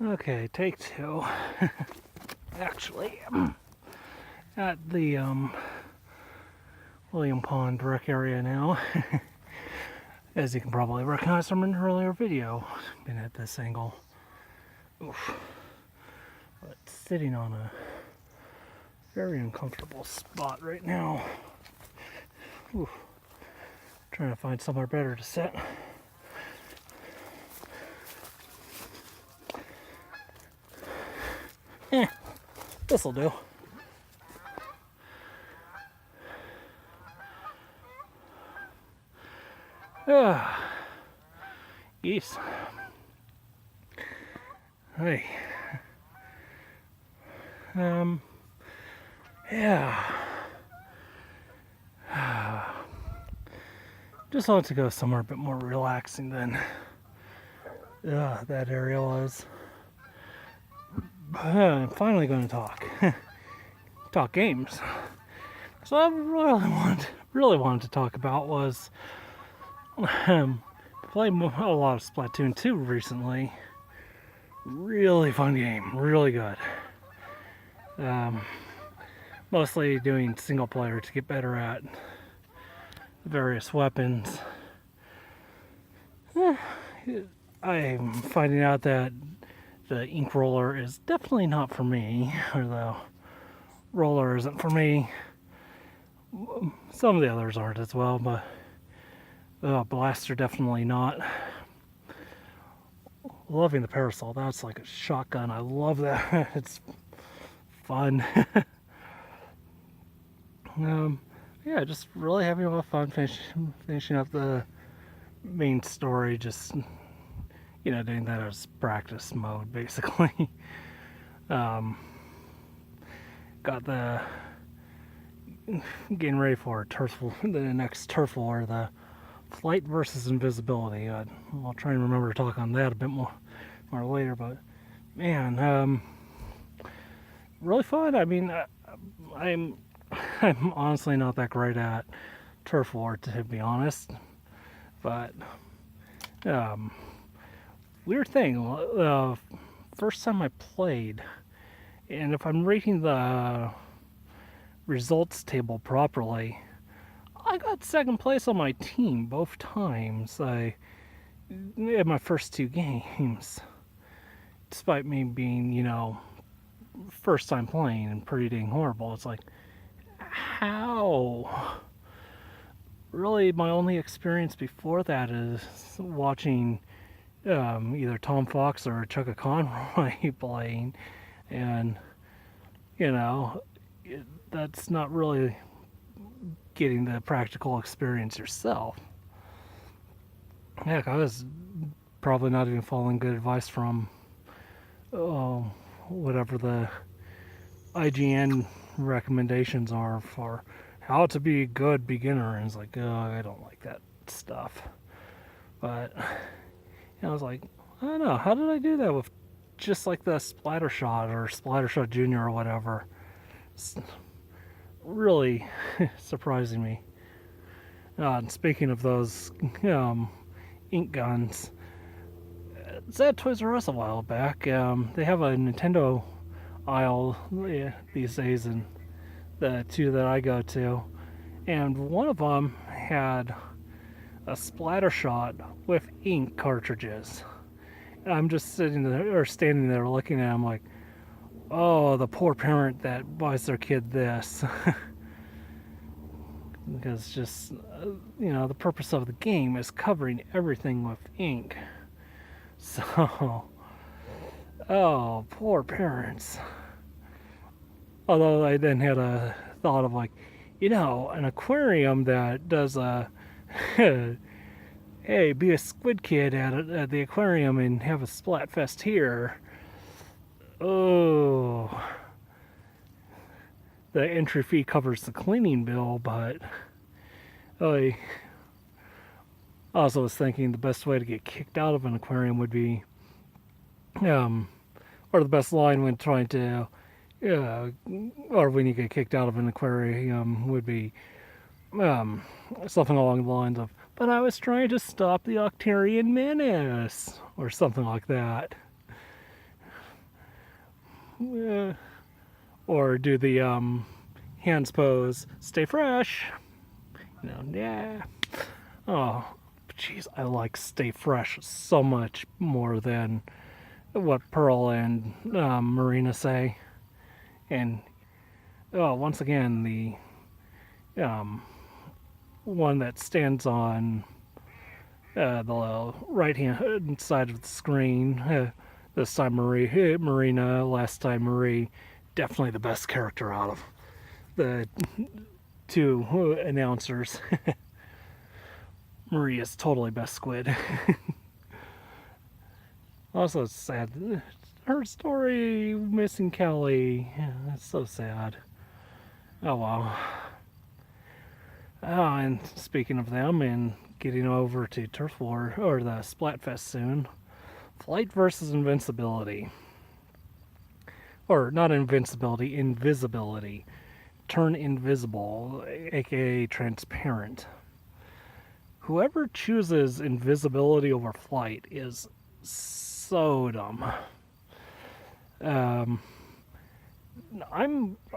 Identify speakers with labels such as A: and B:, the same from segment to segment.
A: Okay, take two. Actually, at the William Pond rec area now. As you can probably recognize from an earlier video, been at this angle. Oof. But sitting on a very uncomfortable spot right now. Oof. Trying to find somewhere better to sit. This'll do. Yes. Hey. Yeah. Just wanted to go somewhere a bit more relaxing than that area was. I'm finally going to talk games. So I really wanted to talk about was played a lot of Splatoon 2 recently. Really fun game, really good. Mostly doing single player to get better at various weapons. I'm finding out that the ink roller is definitely not for me, or the roller isn't for me. Some of the others aren't as well, but blaster definitely not. Loving the parasol. That's like a shotgun. I love that. It's fun. Yeah, just really having a lot of fun finishing up the main story. Just doing that as practice mode, basically. Got the getting ready for the next turf war, the flight versus invisibility. I'll try and remember to talk on that a bit more later. But man, really fun. I mean, I'm honestly not that great at turf war, to be honest. But weird thing. First time I played, and if I'm rating the results table properly, I got second place on my team both times. In my first two games, despite me being, first time playing and pretty dang horrible. It's like, how? Really, my only experience before that is watching either Tom Fox or Chugga Conroy playing, and that's not really getting the practical experience yourself. Heck, I was probably not even following good advice from whatever the IGN recommendations are for how to be a good beginner, and it's like, oh, I don't like that stuff. But I was like, I don't know, how did I do that with just like the Splattershot or Splattershot Junior or whatever? It's really surprising me. And speaking of those ink guns, it's at Toys R Us a while back. They have a Nintendo aisle these days, and the two that I go to, and one of them had a Splattershot with ink cartridges. And I'm just standing there looking at them like, oh, the poor parent that buys their kid this. Because just, the purpose of the game is covering everything with ink. So, oh, poor parents. Although I then had a thought of like, an aquarium that does a, hey, be a squid kid at the aquarium and have a Splatfest here. Oh, the entry fee covers the cleaning bill, but I also was thinking the best way to get kicked out of an aquarium would be, or the best line when trying to, or when you get kicked out of an aquarium would be something along the lines of, but I was trying to stop the Octarian menace, or something like that. or do the hands pose, stay fresh. Yeah. Oh, jeez, I like stay fresh so much more than what Pearl and Marina say. And once again, the one that stands on the right hand side of the screen. This time Marina, last time Marie. Definitely the best character out of the two announcers. Marie is totally best squid. Also, it's sad. Her story, missing Kelly. Yeah, that's so sad. Oh well. Oh, and speaking of them, and getting over to Turf War, or the Splatfest soon, Flight versus Invincibility. Or not invincibility, invisibility. Turn invisible, aka transparent. Whoever chooses invisibility over flight is so dumb. I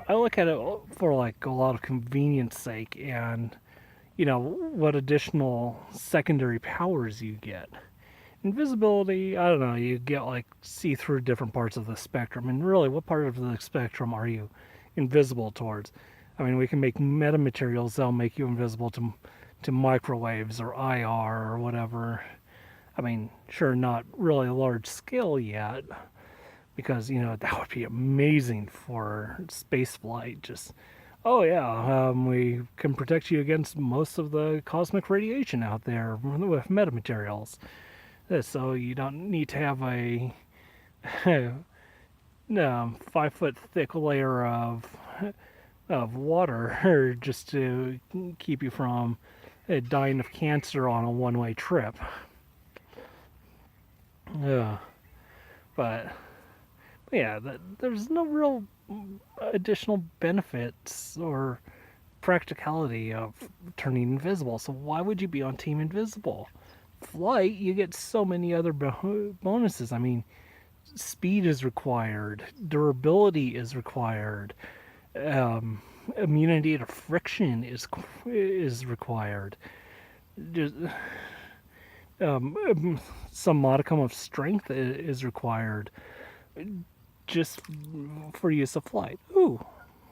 A: look at it for like a lot of convenience sake, and what additional secondary powers you get. Invisibility, I don't know, you get like see through different parts of the spectrum, and really, what part of the spectrum are you invisible towards? I mean, we can make metamaterials that'll make you invisible to microwaves or IR or whatever. I mean, sure, not really large scale yet, because that would be amazing for space flight. Just, oh yeah, we can protect you against most of the cosmic radiation out there with metamaterials. So you don't need to have a 5 foot thick layer of water just to keep you from dying of cancer on a one-way trip. Yeah, but yeah, there's no real additional benefits or practicality of turning invisible. So why would you be on Team Invisible? Flight, you get so many other bonuses. I mean, speed is required, durability is required, immunity to friction is required. Just, some modicum of strength is required just for use of flight. Ooh,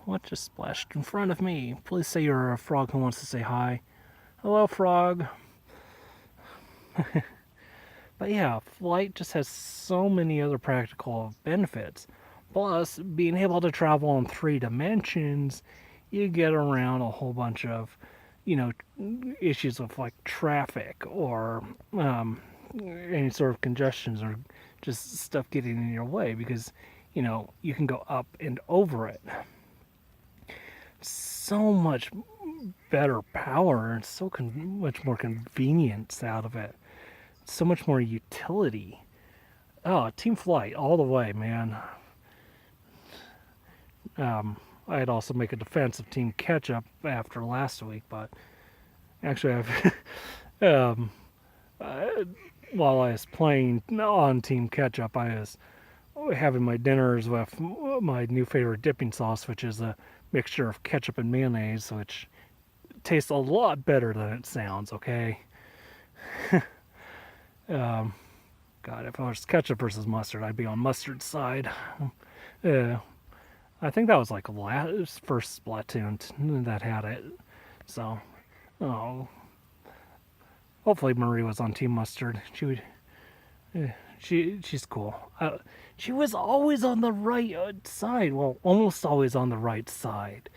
A: what just splashed in front of me? Please say you're a frog who wants to say hi. Hello, frog. But yeah, flight just has so many other practical benefits. Plus, being able to travel in 3 dimensions, you get around a whole bunch of, issues with like traffic or any sort of congestions or just stuff getting in your way, because, you can go up and over it. So much better power and so much more convenience out of it. So much more utility. Oh, Team Flight all the way, man. I'd also make a defense of Team Ketchup after last week, but actually while I was playing on Team Ketchup, I was having my dinners with my new favorite dipping sauce, which is a mixture of ketchup and mayonnaise, which tastes a lot better than it sounds, okay? God, if I was ketchup versus mustard, I'd be on mustard's side. I think that was like first Splatoon that had it. So, hopefully Marie was on Team Mustard. She's cool. She was always on the right side. Well, almost always on the right side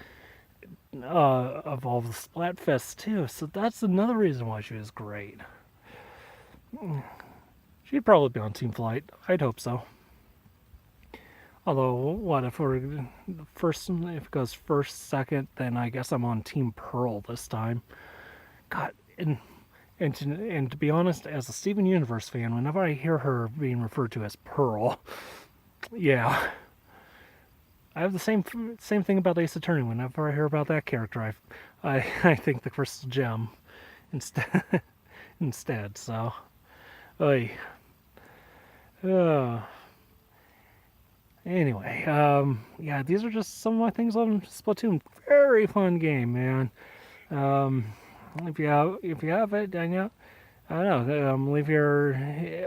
A: of all the Splatfests too. So that's another reason why she was great. She'd probably be on Team Flight. I'd hope so. Although, what if we're first? If it goes first, second, then I guess I'm on Team Pearl this time. God, and to be honest, as a Steven Universe fan, whenever I hear her being referred to as Pearl, yeah, I have the same thing about Ace Attorney. Whenever I hear about that character, I think the Crystal Gem instead. So, oy. Anyway, yeah, these are just some of my things on Splatoon. Very fun game, man. Um, if you have it, I don't know. Leave your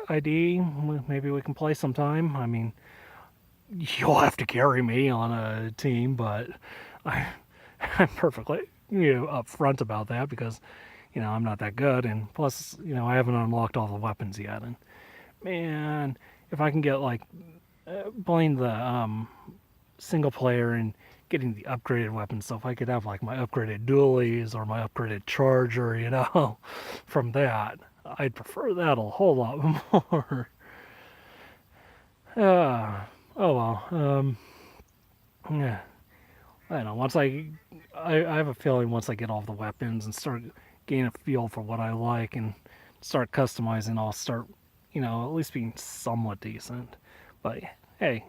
A: ID. Maybe we can play sometime. I mean, you'll have to carry me on a team, but I, I'm perfectly upfront about that because I'm not that good, and plus I haven't unlocked all the weapons yet. And man, if I can get like playing the single player and getting the upgraded weapons, so if I could have like my upgraded dualies or my upgraded charger, from that, I'd prefer that a whole lot more. Uh, oh well. Yeah. I don't know. I have a feeling once I get all the weapons and start getting a feel for what I like and start customizing, I'll start, at least being somewhat decent. But hey,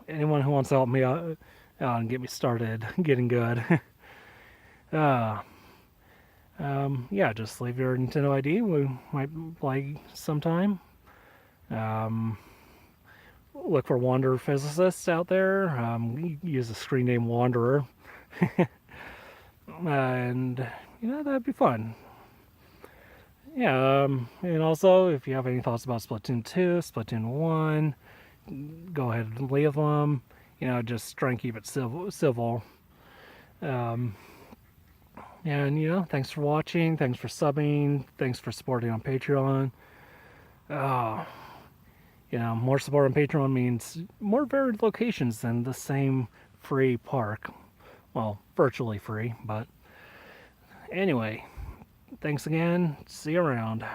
A: anyone who wants to help me out and get me started getting good, uh, yeah, just leave your Nintendo ID. We might play sometime. Um, look for Wanderer Physicists out there. Use the screen name Wanderer, and that'd be fun. Yeah, and also if you have any thoughts about Splatoon 2, Splatoon 1, go ahead and leave them. Just try and keep it civil. Um, and thanks for watching, thanks for subbing, thanks for supporting on Patreon. Uh, more support on Patreon means more varied locations than the same free park. Well, virtually free, but anyway, thanks again. See you around.